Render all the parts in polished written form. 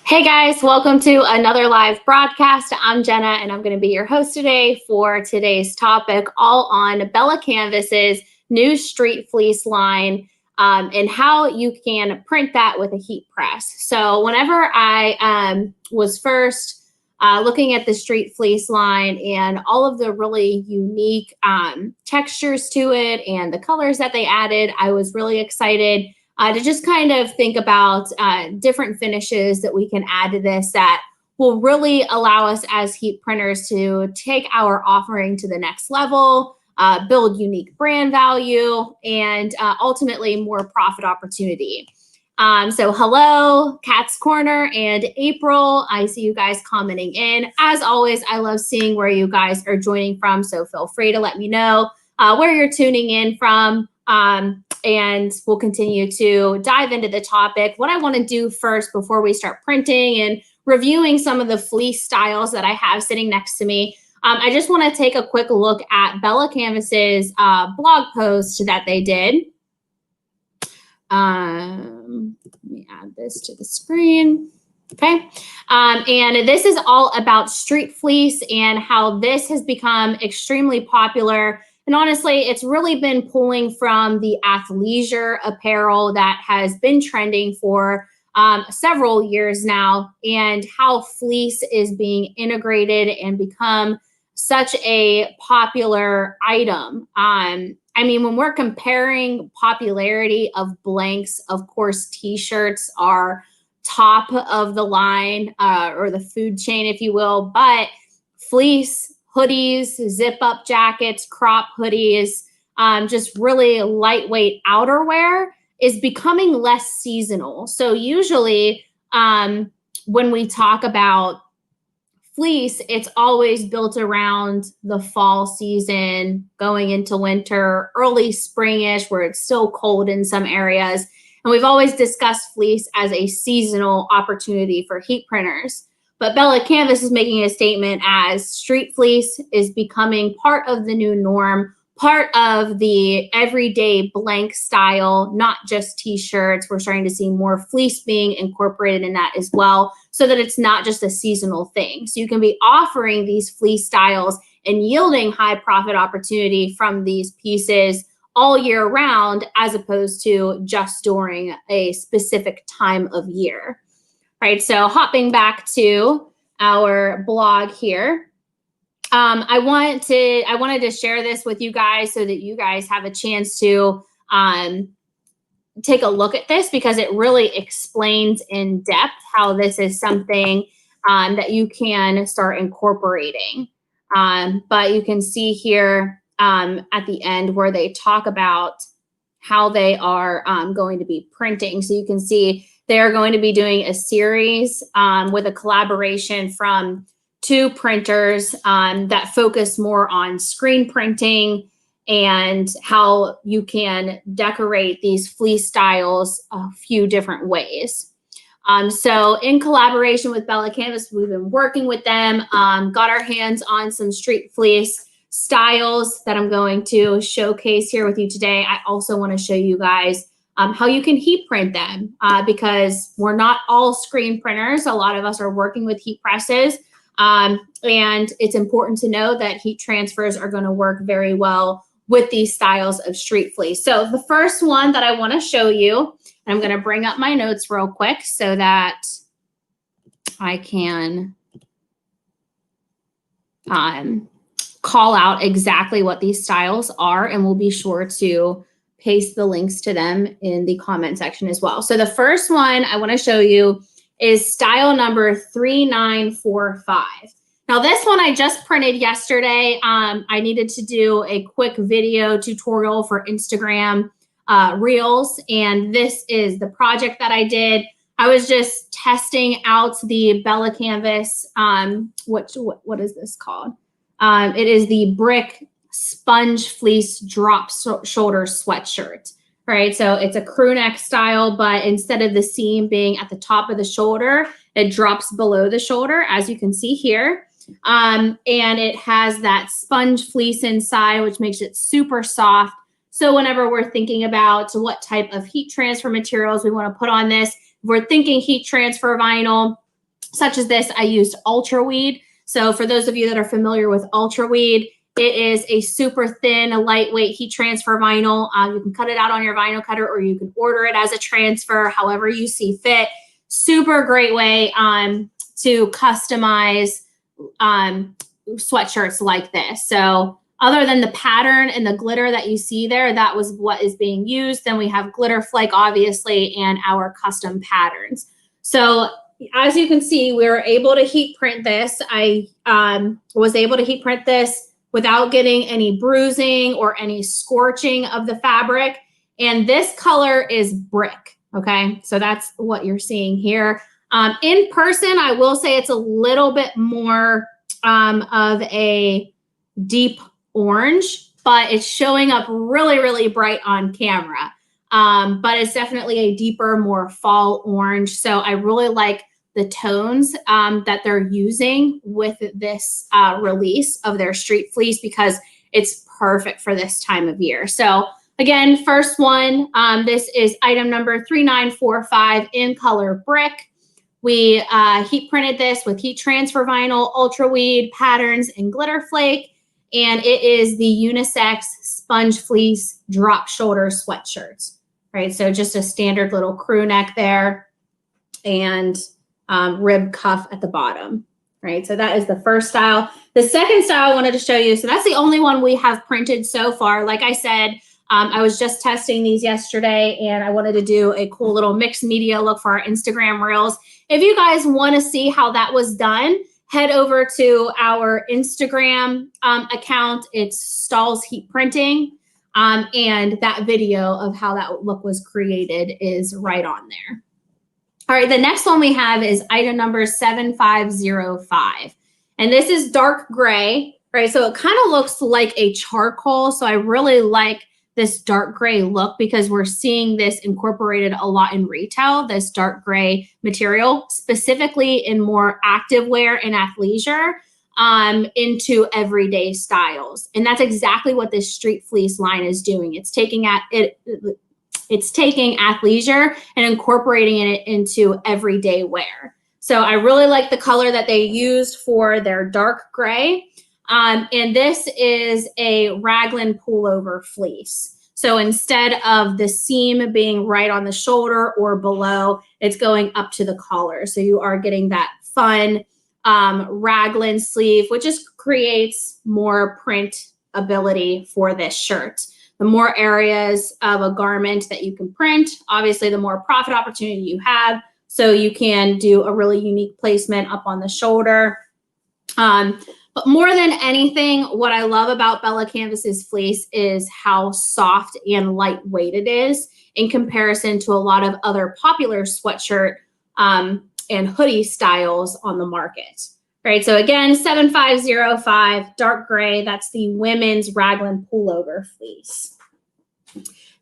Hey guys, welcome to another live broadcast. I'm Jenna and I'm going to be your host today for today's topic, all on Bella+Canvas's new street fleece line and how you can print that with a heat press. So whenever I was first looking at the street fleece line and all of the really unique textures to it and the colors that they added, I was really excited to just kind of think about different finishes that we can add to this that will really allow us as heat printers to take our offering to the next level, build unique brand value, and ultimately more profit opportunity. So hello, Cat's Corner and April. I see you guys commenting in. As always, I love seeing where you guys are joining from, so feel free to let me know where you're tuning in from. And we'll continue to dive into the topic. What I want to do first before we start printing and reviewing some of the fleece styles that I have sitting next to me, I just want to take a quick look at Bella+Canvas's blog post that they did. Let me add this to the screen. Okay. And this is all about street fleece and how this has become extremely popular. And honestly, it's really been pulling from the athleisure apparel that has been trending for several years now, and how fleece is being integrated and become such a popular item. I mean, when we're comparing popularity of blanks, of course, t-shirts are top of the line or the food chain, if you will, but fleece, hoodies, zip-up jackets, crop hoodies, just really lightweight outerwear is becoming less seasonal. So usually when we talk about fleece, it's always built around the fall season, going into winter, early springish, where it's still cold in some areas. And we've always discussed fleece as a seasonal opportunity for heat printers. But Bella+Canvas is making a statement as street fleece is becoming part of the new norm, part of the everyday blank style, not just t-shirts. We're starting to see more fleece being incorporated in that as well, so that it's not just a seasonal thing. So you can be offering these fleece styles and yielding high profit opportunity from these pieces all year round, as opposed to just during a specific time of year. Right, so hopping back to our blog here, I wanted to share this with you guys so that you guys have a chance to take a look at this, because it really explains in depth how this is something that you can start incorporating. But you can see here at the end where they talk about how they are going to be printing. So you can see they're going to be doing a series with a collaboration from two printers that focus more on screen printing and how you can decorate these fleece styles a few different ways. So in collaboration with Bella+Canvas, we've been working with them, got our hands on some street fleece styles that I'm going to showcase here with you today. I also want to show you guys how you can heat print them because we're not all screen printers. A lot of us are working with heat presses, and it's important to know that heat transfers are going to work very well with these styles of street fleece. So the first one that I want to show you, and I'm going to bring up my notes real quick so that I can call out exactly what these styles are, and we'll be sure to paste the links to them in the comment section as well. So the first one I want to show you is style number 3945. Now this one I just printed yesterday. I needed to do a quick video tutorial for Instagram Reels, and this is the project that I did. I was just testing out the Bella+Canvas, what is this called? It is the Brick Sponge Fleece Drop Shoulder Sweatshirt, right? So it's a crew neck style, but instead of the seam being at the top of the shoulder, it drops below the shoulder, as you can see here. And it has that sponge fleece inside, which makes it super soft. So whenever we're thinking about what type of heat transfer materials we want to put on this, if we're thinking heat transfer vinyl, such as this, I used Ultra Weed. So for those of you that are familiar with Ultra Weed, it is a super thin, lightweight heat transfer vinyl. You can cut it out on your vinyl cutter, or you can order it as a transfer, however you see fit. Super great way to customize sweatshirts like this. So other than the pattern and the glitter that you see there, that was what is being used. Then we have glitter flake, obviously, and our custom patterns. So as you can see, we were able to heat print this. I was able to heat print this without getting any bruising or any scorching of the fabric. And this color is brick, okay? So that's what you're seeing here. In person, I will say it's a little bit more of a deep orange, but it's showing up really, really bright on camera. But it's definitely a deeper, more fall orange. So I really like the tones that they're using with this release of their street fleece, because it's perfect for this time of year. So again, first one, this is item number 3945 in color brick. We heat printed this with heat transfer vinyl, Ultra Weed, patterns, and glitter flake. And it is the unisex sponge fleece drop shoulder sweatshirt, right? So just a standard little crew neck there and rib cuff at the bottom, right? So that is the first style. The second style I wanted to show you, so that's the only one we have printed so far. Like I said, I was just testing these yesterday, and I wanted to do a cool little mixed media look for our Instagram reels. If you guys want to see how that was done, head over to our Instagram account. It's Stalls Heat Printing. And that video of how that look was created is right on there. All right, the next one we have is item number 7505. And this is dark gray, right? So it kind of looks like a charcoal. So I really like this dark gray look because we're seeing this incorporated a lot in retail, this dark gray material, specifically in more active wear and athleisure, into everyday styles. And that's exactly what this street fleece line is doing. It's taking athleisure and incorporating it into everyday wear. So I really like the color that they used for their dark gray. And this is a raglan pullover fleece. So instead of the seam being right on the shoulder or below, it's going up to the collar. So you are getting that fun raglan sleeve, which just creates more print ability for this shirt. The more areas of a garment that you can print, obviously the more profit opportunity you have. So you can do a really unique placement up on the shoulder. But more than anything, what I love about Bella+Canvas's fleece is how soft and lightweight it is in comparison to a lot of other popular sweatshirt and hoodie styles on the market. Right, so again, 7505, dark gray, that's the women's raglan pullover fleece.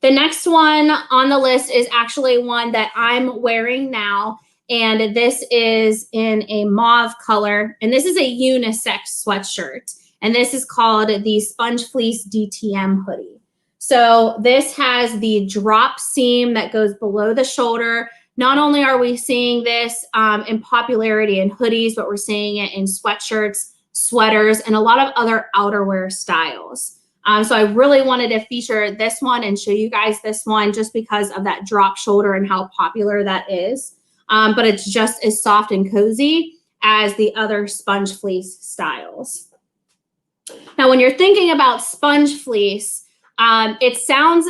The next one on the list is actually one that I'm wearing now, and this is in a mauve color, and this is a unisex sweatshirt, and this is called the Sponge Fleece DTM hoodie. So this has the drop seam that goes below the shoulder. Not only are we seeing this in popularity in hoodies, but we're seeing it in sweatshirts, sweaters, and a lot of other outerwear styles. So I really wanted to feature this one and show you guys this one just because of that drop shoulder and how popular that is. But it's just as soft and cozy as the other sponge fleece styles. Now, when you're thinking about sponge fleece, it sounds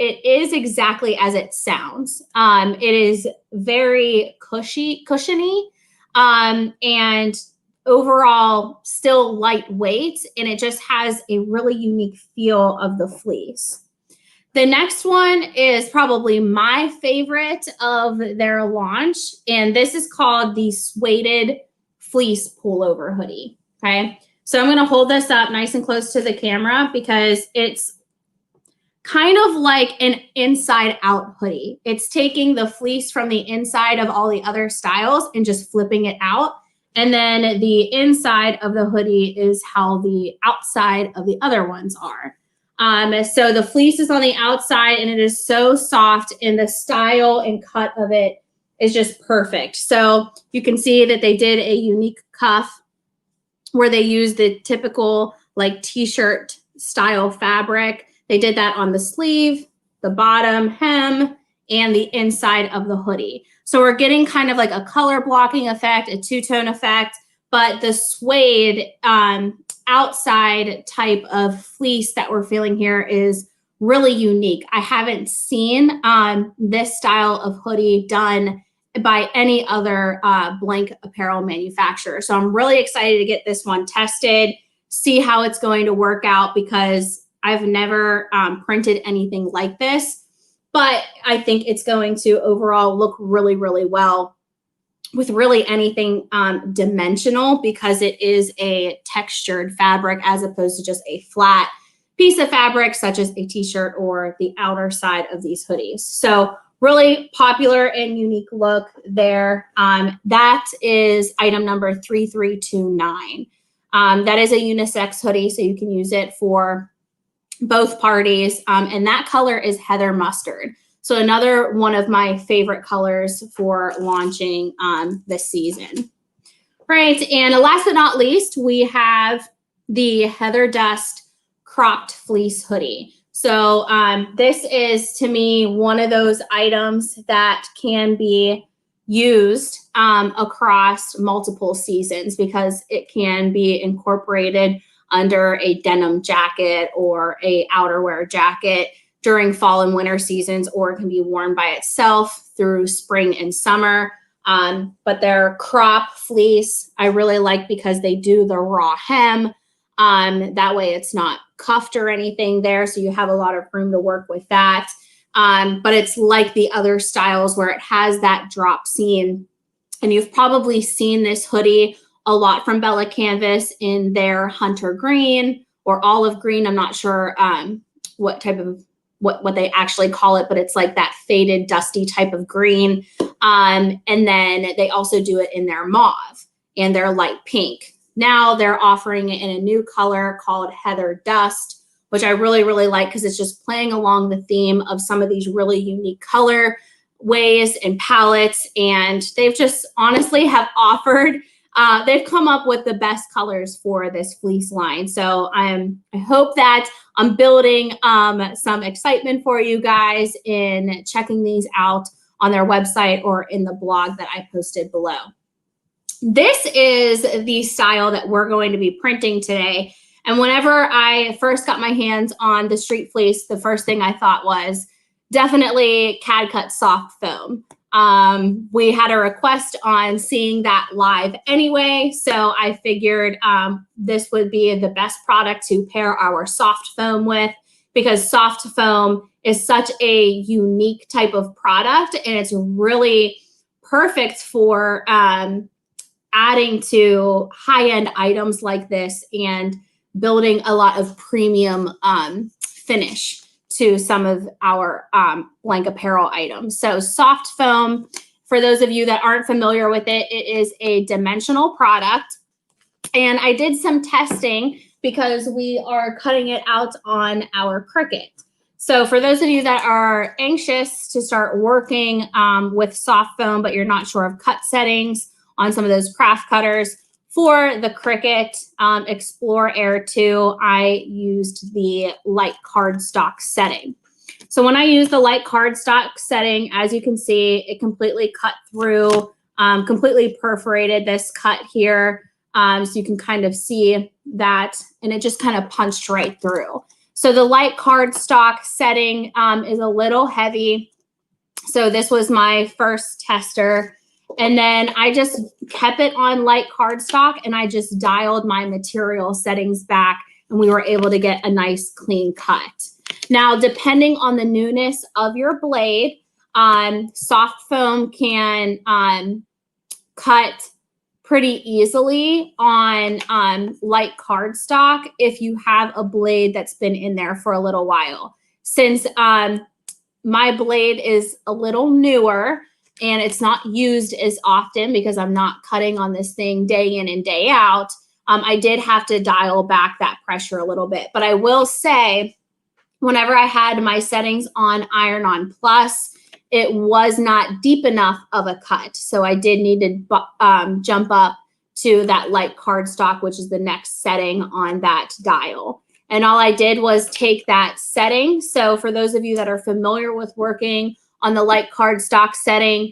it is exactly as it sounds. It is very cushiony, and overall still lightweight, and it just has a really unique feel of the fleece. The next one is probably my favorite of their launch, and this is called the Sueded Fleece Pullover Hoodie, okay? So I'm gonna hold this up nice and close to the camera because it's kind of like an inside out hoodie. It's taking the fleece from the inside of all the other styles and just flipping it out. And then the inside of the hoodie is how the outside of the other ones are. So the fleece is on the outside and it is so soft, and the style and cut of it is just perfect. So you can see that they did a unique cuff where they used the typical like t-shirt style fabric. They did that on the sleeve, the bottom hem, and the inside of the hoodie. So we're getting kind of like a color blocking effect, a two-tone effect, but the suede outside type of fleece that we're feeling here is really unique. I haven't seen this style of hoodie done by any other blank apparel manufacturer. So I'm really excited to get this one tested, see how it's going to work out, because I've never printed anything like this, but I think it's going to overall look really, really well with really anything dimensional, because it is a textured fabric as opposed to just a flat piece of fabric such as a t-shirt or the outer side of these hoodies. So really popular and unique look there. That is item number 3329. That is a unisex hoodie, so you can use it for both parties. And that color is heather mustard. So another one of my favorite colors for launching this season. Right, and last but not least, we have the Heather Dust cropped fleece hoodie. So this is, to me, one of those items that can be used across multiple seasons, because it can be incorporated under a denim jacket or a outerwear jacket during fall and winter seasons, or it can be worn by itself through spring and summer. But their crop fleece, I really like because they do the raw hem. That way it's not cuffed or anything there, so you have a lot of room to work with that. But it's like the other styles where it has that drop seam. And you've probably seen this hoodie a lot from Bella+Canvas in their hunter green or olive green. I'm not sure what type of what they actually call it, but it's like that faded, dusty type of green. And then they also do it in their mauve and their light pink. Now they're offering it in a new color called Heather Dust, which I really, really like, because it's just playing along the theme of some of these really unique color ways and palettes. And they've just honestly have offered, they've come up with the best colors for this fleece line. So I hope that I'm building some excitement for you guys in checking these out on their website or in the blog that I posted below. This is the style that we're going to be printing today. And whenever I first got my hands on the street fleece, the first thing I thought was definitely CAD-CUT soft foam. We had a request on seeing that live anyway, so I figured this would be the best product to pair our soft foam with, because soft foam is such a unique type of product, and it's really perfect for adding to high-end items like this and building a lot of premium finish to some of our blank apparel items. So soft foam, for those of you that aren't familiar with it, it is a dimensional product. And I did some testing because we are cutting it out on our Cricut. So for those of you that are anxious to start working with soft foam, but you're not sure of cut settings on some of those craft cutters, for the Cricut Explore Air 2, I used the light cardstock setting. So when I use the light cardstock setting, as you can see, it completely cut through, completely perforated this cut here. So you can kind of see that, and it just kind of punched right through. So the light cardstock setting is a little heavy. So this was my first tester. And then I just kept it on light cardstock, and I just dialed my material settings back, and we were able to get a nice clean cut. Now, depending on the newness of your blade, soft foam can cut pretty easily on light cardstock if you have a blade that's been in there for a little while. Since my blade is a little newer, and it's not used as often because I'm not cutting on this thing day in and day out, I did have to dial back that pressure a little bit. But I will say, whenever I had my settings on Iron-On Plus it was not deep enough of a cut. So I did need to jump up to that light cardstock, which is the next setting on that dial. And all I did was take that setting. So for those of you that are familiar with working on the light cardstock setting,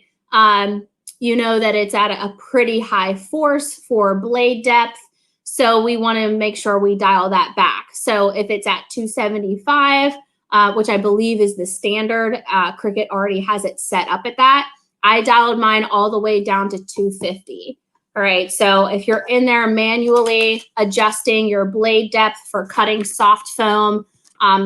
you know that it's at a pretty high force for blade depth. So we want to make sure we dial that back. So if it's at 275, which I believe is the standard, Cricut already has it set up at that. I dialed mine all the way down to 250. All right, so if you're in there manually adjusting your blade depth for cutting soft foam,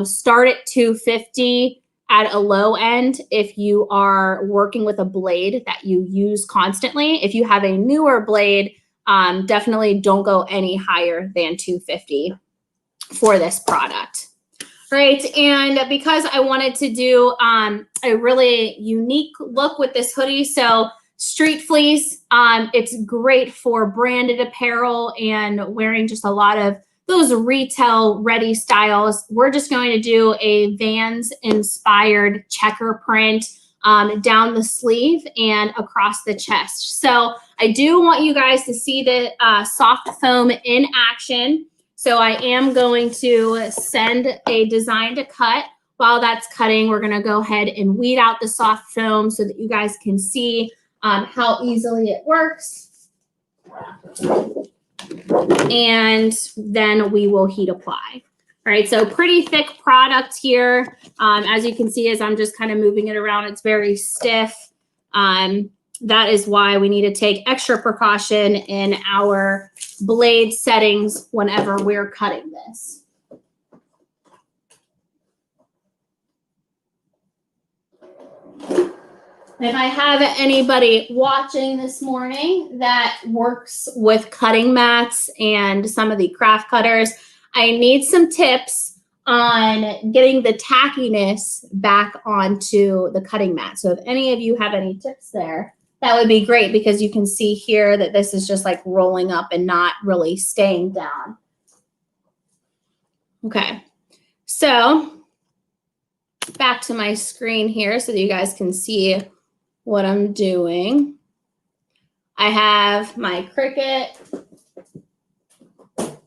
start at 250 at a low end if you are working with a blade that you use constantly. If you have a newer blade, definitely don't go any higher than 250 for this product. Right, and because I wanted to do a really unique look with this hoodie, so street fleece, it's great for branded apparel and wearing just a lot of those retail ready styles. We're just going to do a Vans inspired checker print down the sleeve and across the chest. So I do want you guys to see the soft foam in action. So I am going to send a design to cut. While that's cutting, we're going to go ahead and weed out the soft foam so that you guys can see how easily it works. And then we will heat apply. All right, so pretty thick product here. As you can see, as I'm just kind of moving it around, it's very stiff. That is why we need to take extra precaution in our blade settings whenever we're cutting this. If I have anybody watching this morning that works with cutting mats and some of the craft cutters, I need some tips on getting the tackiness back onto the cutting mat. So if any of you have any tips there, that would be great, because you can see here that this is just like rolling up and not really staying down. Okay, so back to my screen here so that you guys can see what I'm doing. I have my Cricut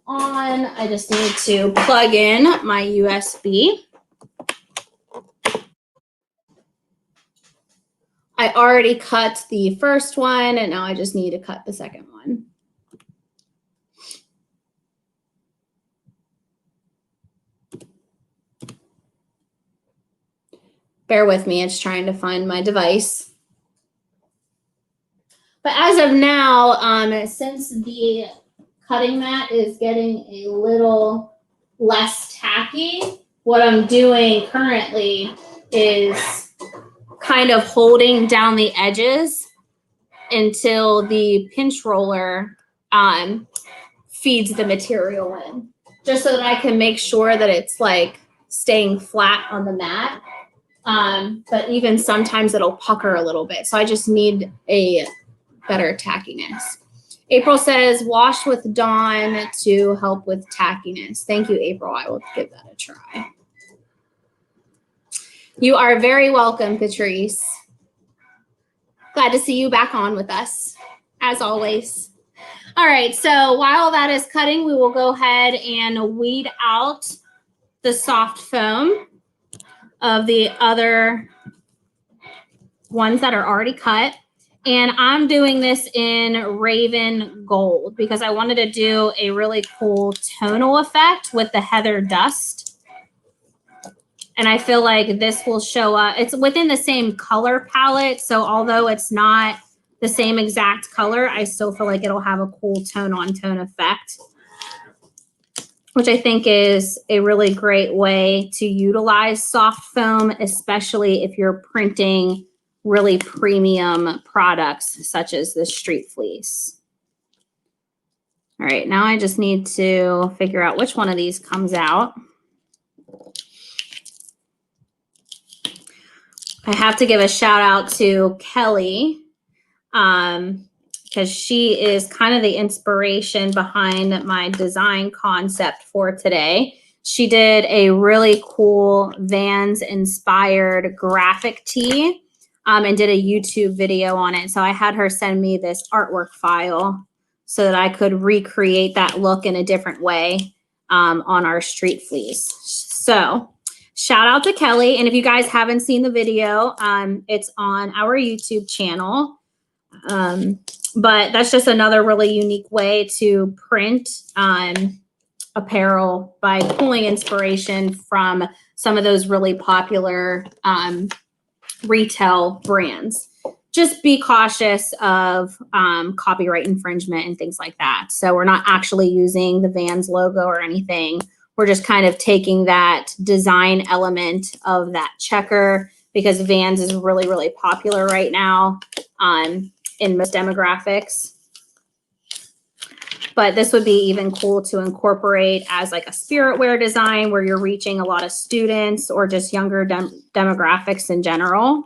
on. I just need to plug in my USB. I already cut the first one, and now I just need to cut the second one. Bear with me, it's trying to find my device. But as of now, since the cutting mat is getting a little less tacky, what I'm doing currently is kind of holding down the edges until the pinch roller feeds the material in, just so that I can make sure that it's like staying flat on the mat. But even sometimes it'll pucker a little bit. So I just need a better tackiness. April says, wash with Dawn to help with tackiness. Thank you, April. I will give that a try. You are very welcome, Patrice. Glad to see you back on with us, as always. All right, so while that is cutting, we will go ahead and weed out the soft foam of the other ones that are already cut. And I'm doing this in Raven Gold because I wanted to do a really cool tonal effect with the heather dust. And I feel like this will show up. It's within the same color palette. So although it's not the same exact color, I still feel like it'll have a cool tone-on-tone effect, which I think is a really great way to utilize soft foam, especially if you're printing really premium products such as the street fleece. All right, now I just need to figure out which one of these comes out. I have to give a shout out to Kelly because she is kind of the inspiration behind my design concept for today. She did a really cool Vans inspired graphic tee and did a YouTube video on it. So I had her send me this artwork file so that I could recreate that look in a different way on our street fleece. So shout out to Kelly. And if you guys haven't seen the video, it's on our YouTube channel. But that's just another really unique way to print apparel by pulling inspiration from some of those really popular retail brands. Just be cautious of copyright infringement and things like that. So we're not actually using the Vans logo or anything. We're just kind of taking that design element of that checker because Vans is really, really popular right now in most demographics. But this would be even cool to incorporate as like a spirit wear design where you're reaching a lot of students or just younger demographics in general.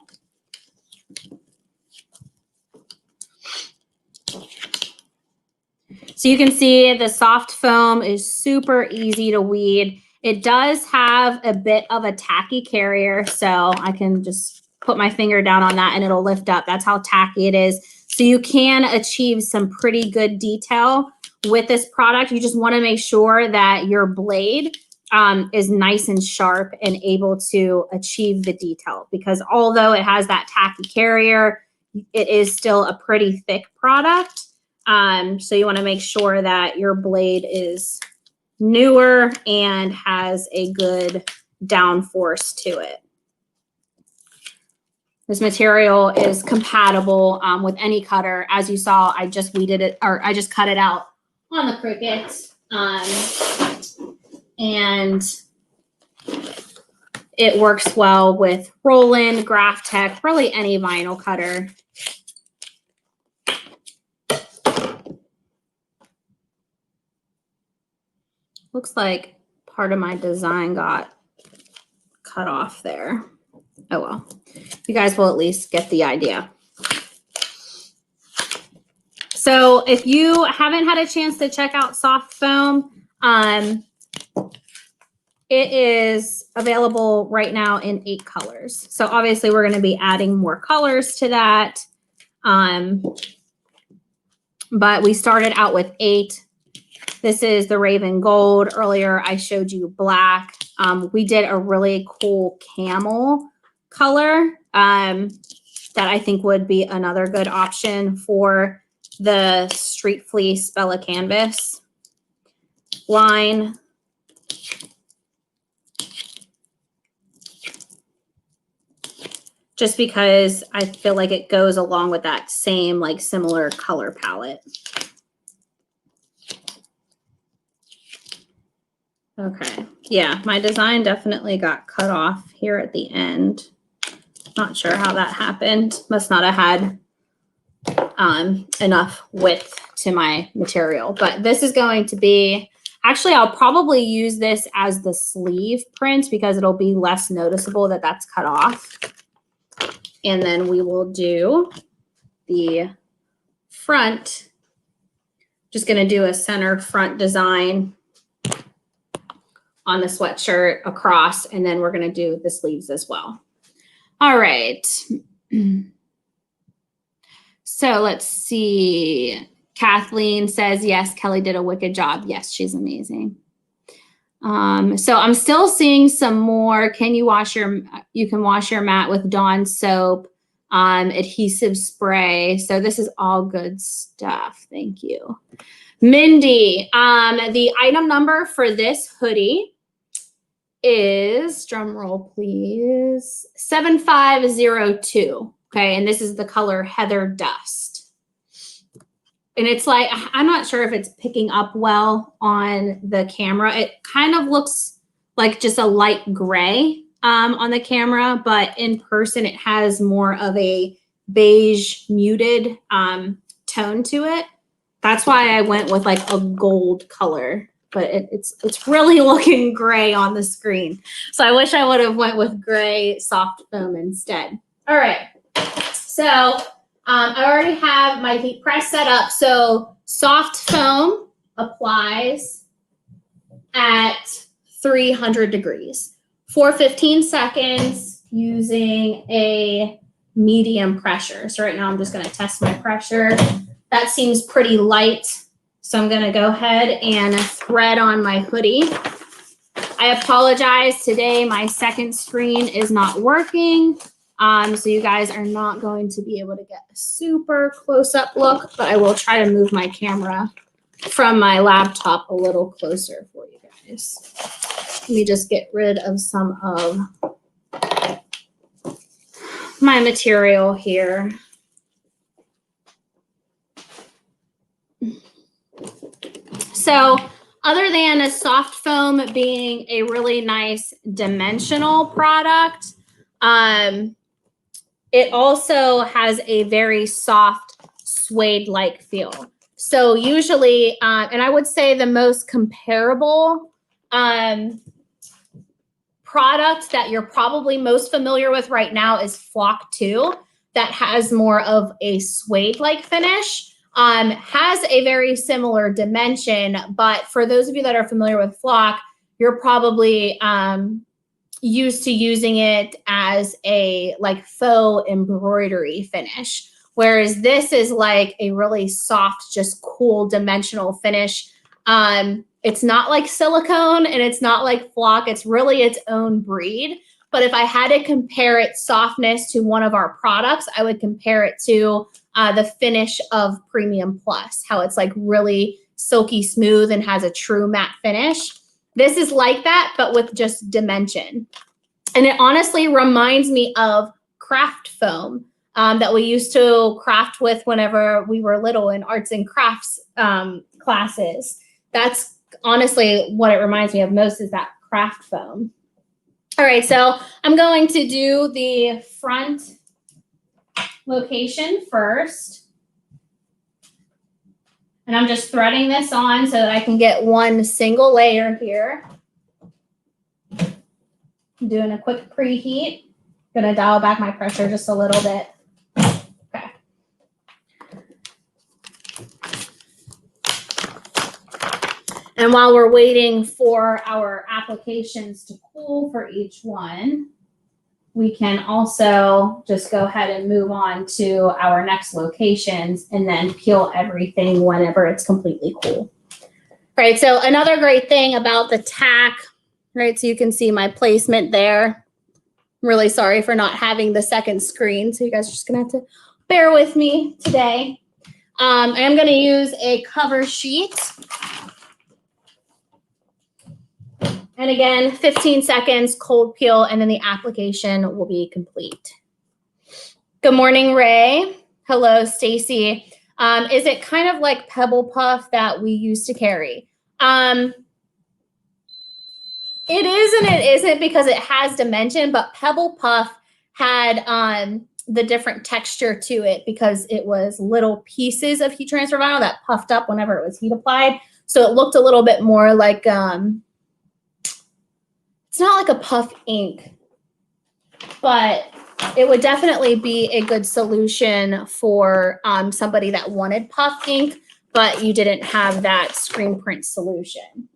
So you can see the soft foam is super easy to weed. It does have a bit of a tacky carrier, so I can just put my finger down on that and it'll lift up. That's how tacky it is. So you can achieve some pretty good detail with this product. You just want to make sure that your blade is nice and sharp and able to achieve the detail, because although it has that tacky carrier, it is still a pretty thick product. So you want to make sure that your blade is newer and has a good downforce to it. This material is compatible with any cutter. As you saw, I just weeded it, or I just cut it out on the Cricut. And it works well with Roland, Graph Tech, really any vinyl cutter. Looks like part of my design got cut off there. Oh well, you guys will at least get the idea. So if you haven't had a chance to check out soft foam, it is available right now in 8 colors. So obviously we're going to be adding more colors to that. But we started out with 8. This is the Raven Gold. Earlier I showed you black. We did a really cool camel color that I think would be another good option for the Street Fleece Bella+Canvas line. Just because I feel like it goes along with that same, like, similar color palette. Okay, yeah, my design definitely got cut off here at the end. Not sure how that happened. Must not have had enough width to my material. But this is going to be, actually, I'll probably use this as the sleeve print because it'll be less noticeable that that's cut off. And then we will do the front. Just going to do a center front design on the sweatshirt across, and then we're going to do the sleeves as well. All right. So let's see. Kathleen says, yes, Kelly did a wicked job. Yes, she's amazing. So I'm still seeing some more. You can wash your mat with Dawn soap, adhesive spray. So this is all good stuff. Thank you. Mindy, the item number for this hoodie is, drum roll please, 7502. Okay, and this is the color Heather Dust. And it's like, I'm not sure if it's picking up well on the camera. It kind of looks like just a light gray on the camera, but in person it has more of a beige muted tone to it. That's why I went with like a gold color, but it's really looking gray on the screen. So I wish I would have went with gray soft foam instead. All right, so I already have my heat press set up. So soft foam applies at 300 degrees for 15 seconds using a medium pressure. So right now I'm just going to test my pressure. That seems pretty light. So I'm going to go ahead and thread on my hoodie. I apologize. Today my second screen is not working. So you guys are not going to be able to get a super close-up look, but I will try to move my camera from my laptop a little closer for you guys. Let me just get rid of some of my material here. So other than a soft foam being a really nice dimensional product, it also has a very soft suede-like feel. So usually, and I would say the most comparable product that you're probably most familiar with right now is Flock 2, that has more of a suede-like finish. Has a very similar dimension, but for those of you that are familiar with Flock, you're probably used to using it as a like faux embroidery finish. Whereas this is like a really soft, just cool dimensional finish. It's not like silicone and it's not like Flock. It's really its own breed. But if I had to compare its softness to one of our products, I would compare it to the finish of Premium Plus, how it's like really silky smooth and has a true matte finish. This is like that, but with just dimension. And it honestly reminds me of craft foam that we used to craft with whenever we were little in arts and crafts classes. That's honestly what it reminds me of most, is that craft foam. All right, so I'm going to do the front location first. And I'm just threading this on so that I can get one single layer here. I'm doing a quick preheat. I'm going to dial back my pressure just a little bit. Okay. And while we're waiting for our applications to cool for each one, we can also just go ahead and move on to our next locations and then peel everything whenever it's completely cool. All right, so another great thing about the tack, right, so you can see my placement there. I'm really sorry for not having the second screen, so you guys are just gonna have to bear with me today. I am gonna use a cover sheet. And again, 15 seconds, cold peel, and then the application will be complete. Good morning, Ray. Hello, Stacy. Is it kind of like Pebble Puff that we used to carry? It is and it isn't, because it has dimension, but Pebble Puff had the different texture to it because it was little pieces of heat transfer vinyl that puffed up whenever it was heat applied. So it looked a little bit more like, it's not like a puff ink, but it would definitely be a good solution for somebody that wanted puff ink, but you didn't have that screen print solution.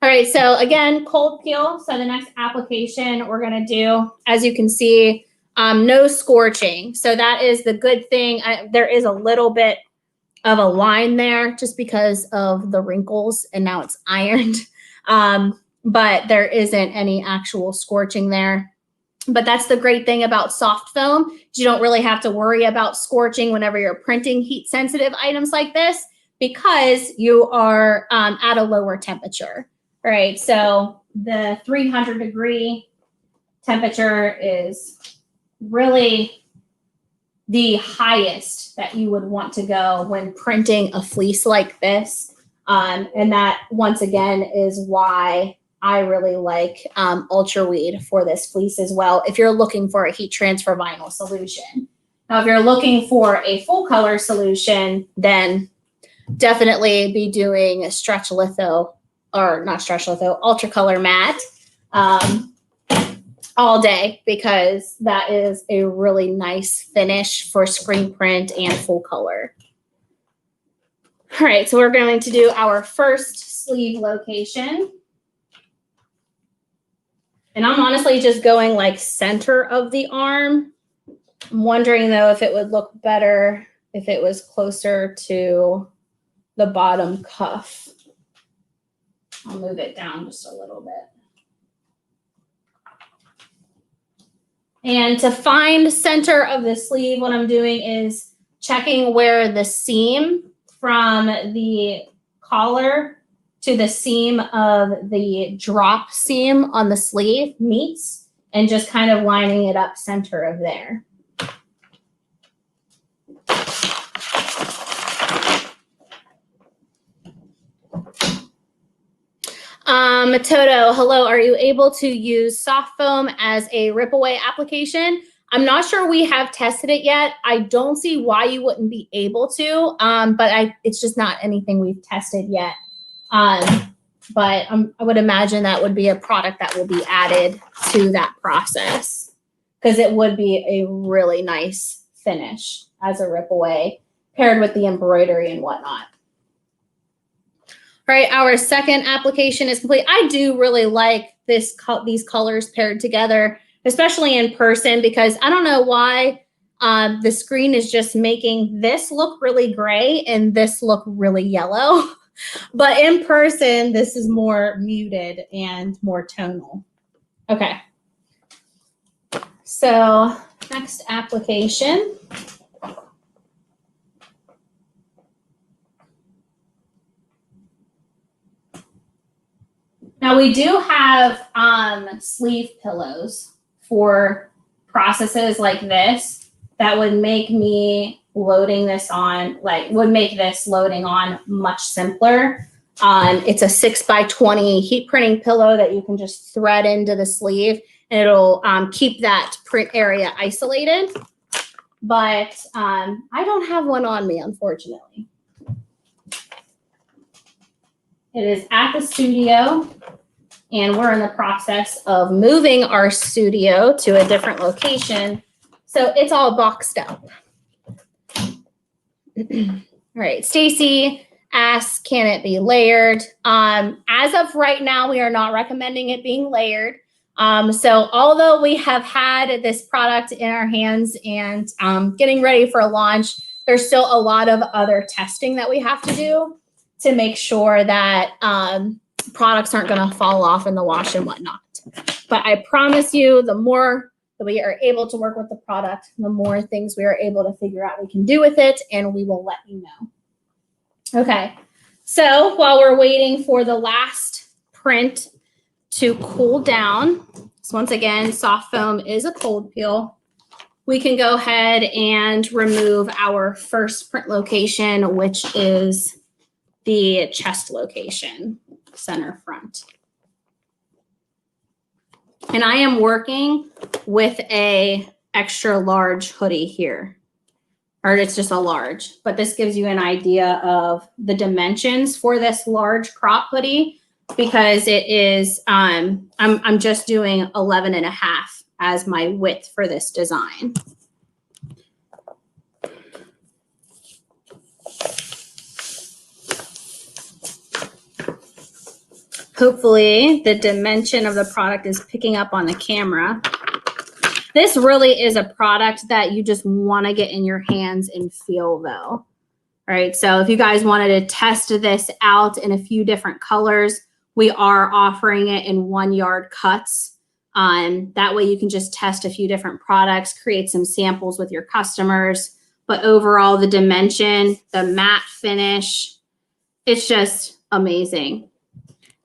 All right, so again, cold peel. So the next application we're gonna do, as you can see, no scorching. So that is the good thing. There is a little bit of a line there just because of the wrinkles, and now it's ironed. But there isn't any actual scorching there. But that's the great thing about soft foam. You don't really have to worry about scorching whenever you're printing heat sensitive items like this, because you are at a lower temperature. All right, so the 300-degree temperature is really the highest that you would want to go when printing a fleece like this. And that, once again, is why I really like Ultraweed for this fleece as well, if you're looking for a heat transfer vinyl solution. Now, if you're looking for a full color solution, then definitely be doing a stretch litho, or not stretch litho, ultra color matte all day, because that is a really nice finish for screen print and full color. All right, so we're going to do our first sleeve location. And I'm honestly just going like center of the arm. I'm wondering though if it would look better if it was closer to the bottom cuff. I'll move it down just a little bit. And to find center of the sleeve, what I'm doing is checking where the seam from the collar to the seam of the drop seam on the sleeve meets, and just kind of lining it up center of there. Toto, hello. Are you able to use soft foam as a rip away application? I'm not sure we have tested it yet. I don't see why you wouldn't be able to, but it's just not anything we've tested yet. But I would imagine that would be a product that will be added to that process, because it would be a really nice finish as a rip away paired with the embroidery and whatnot. All right, our second application is complete. I do really like these colors paired together, especially in person, because I don't know why the screen is just making this look really gray and this look really yellow. But in person, this is more muted and more tonal. Okay. So next application. Now we do have sleeve pillows for processes like this that would make me loading this on, would make this loading on much simpler. It's a 6x20 heat printing pillow that you can just thread into the sleeve, and it'll keep that print area isolated. But I don't have one on me, unfortunately. It is at the studio, and we're in the process of moving our studio to a different location. So it's all boxed up. All right, Stacy asks, can it be layered? As of right now, we are not recommending it being layered. So although we have had this product in our hands and getting ready for a launch, there's still a lot of other testing that we have to do to make sure that products aren't going to fall off in the wash and whatnot. But I promise you, the more that we are able to work with the product, the more things we are able to figure out we can do with it, and we will let you know. Okay, so while we're waiting for the last print to cool down, so once again, soft foam is a cold peel, we can go ahead and remove our first print location, which is the chest location, center front. And I am working with a extra large hoodie here, or it's just a large, but this gives you an idea of the dimensions for this large crop hoodie, because it is, I'm just doing 11.5 as my width for this design. Hopefully the dimension of the product is picking up on the camera. This really is a product that you just want to get in your hands and feel though. All right, so if you guys wanted to test this out in a few different colors, we are offering it in 1 yard cuts. That way you can just test a few different products, create some samples with your customers. But overall, the dimension, the matte finish, it's just amazing.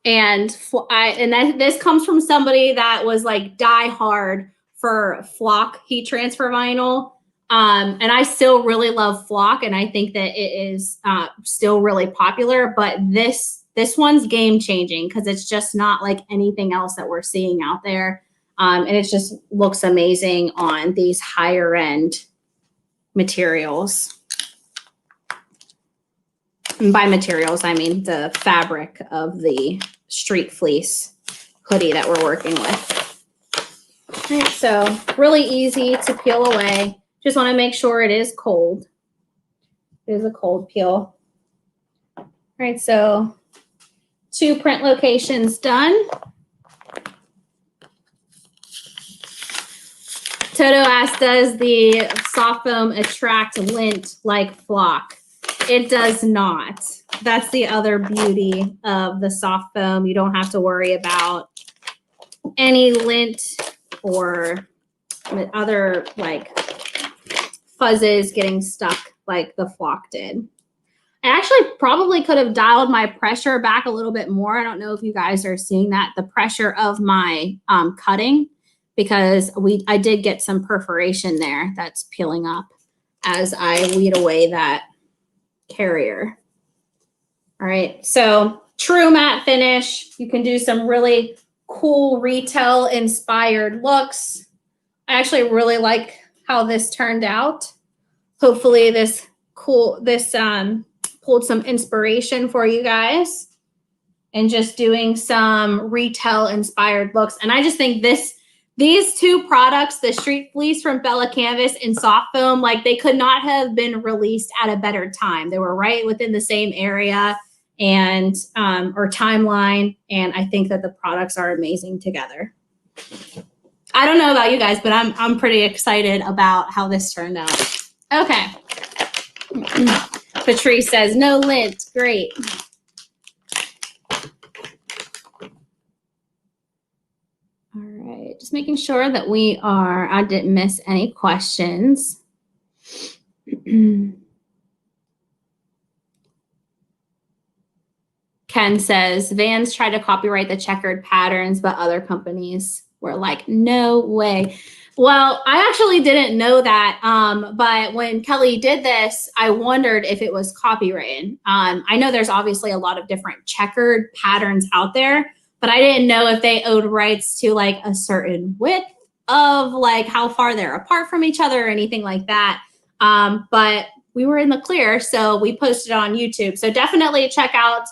And this comes from somebody that was like die hard for flock heat transfer vinyl. And I still really love flock, and I think that it is still really popular, but this one's game changing because it's just not like anything else that we're seeing out there. And it just looks amazing on these higher end materials. And by materials, I mean the fabric of the street fleece hoodie that we're working with. All right, so really easy to peel away. Just want to make sure it is cold. It is a cold peel. All right, so 2 print locations done. Toto asked, does the soft foam attract lint like flock? It does not. That's the other beauty of the soft foam. You don't have to worry about any lint or other like fuzzes getting stuck like the flock did. I actually probably could have dialed my pressure back a little bit more. I don't know if you guys are seeing that, the pressure of my cutting, because I did get some perforation there that's peeling up as I weed away that carrier. All right, so true matte finish. You can do some really cool retail inspired looks. I actually really like how this turned out. Hopefully this pulled some inspiration for you guys and just doing some retail inspired looks. And I just think these two products, the Street Fleece from Bella+Canvas and soft foam, like they could not have been released at a better time. They were right within the same area and or timeline. And I think that the products are amazing together. I don't know about you guys, but I'm pretty excited about how this turned out. Okay. Patrice says, no lint. Great. All right. Just making sure that I didn't miss any questions. Ken says, Vans tried to copyright the checkered patterns, but other companies were like, no way. Well, I actually didn't know that, but when Kelly did this, I wondered if it was copyrighted. I know there's obviously a lot of different checkered patterns out there, but I didn't know if they owed rights to like a certain width of like how far they're apart from each other or anything like that. But we were in the clear, so we posted it on YouTube. So definitely check out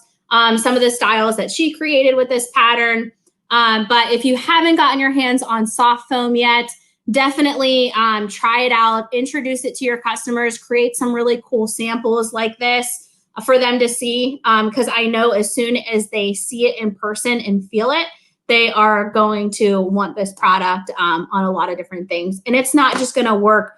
some of the styles that she created with this pattern. But if you haven't gotten your hands on soft foam yet, definitely try it out, introduce it to your customers, create some really cool samples like this for them to see. Because I know as soon as they see it in person and feel it, they are going to want this product on a lot of different things. And it's not just going to work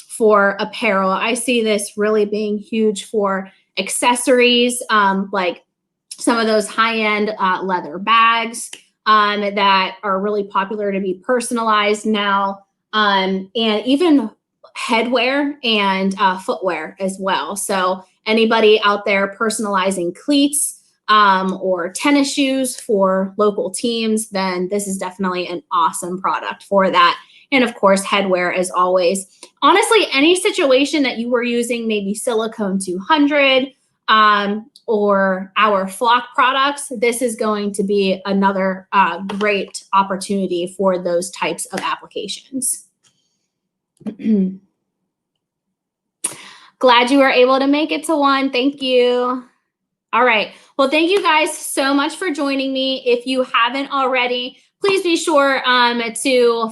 for apparel. I see this really being huge for accessories, like some of those high-end leather bags that are really popular to be personalized now, and even headwear and footwear as well. So anybody out there personalizing cleats or tennis shoes for local teams, then this is definitely an awesome product for that. And of course, headwear as always. Honestly, any situation that you were using maybe silicone 200 or our flock products, this is going to be another great opportunity for those types of applications. Glad you were able to make it to one. Thank you. All right. Well, thank you guys so much for joining me. If you haven't already, please be sure to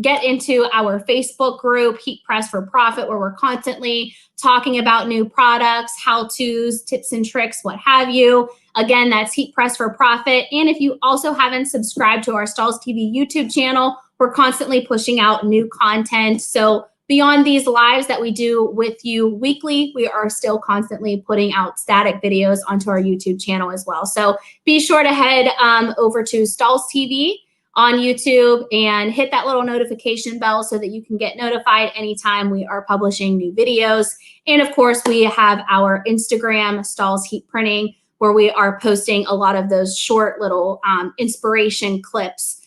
get into our Facebook group, Heat Press for Profit, where we're constantly talking about new products, how-tos, tips and tricks, what have you. Again, that's Heat Press for Profit. And if you also haven't subscribed to our Stalls TV YouTube channel, we're constantly pushing out new content. So beyond these lives that we do with you weekly, we are still constantly putting out static videos onto our YouTube channel as well. So be sure to head over to Stalls TV on YouTube and hit that little notification bell so that you can get notified anytime we are publishing new videos. And of course, we have our Instagram, Stalls Heat Printing, where we are posting a lot of those short little inspiration clips,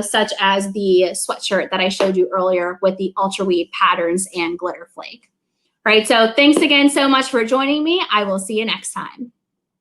such as the sweatshirt that I showed you earlier with the Ultra Weave patterns and glitter flake. All right, so thanks again so much for joining me. I will see you next time.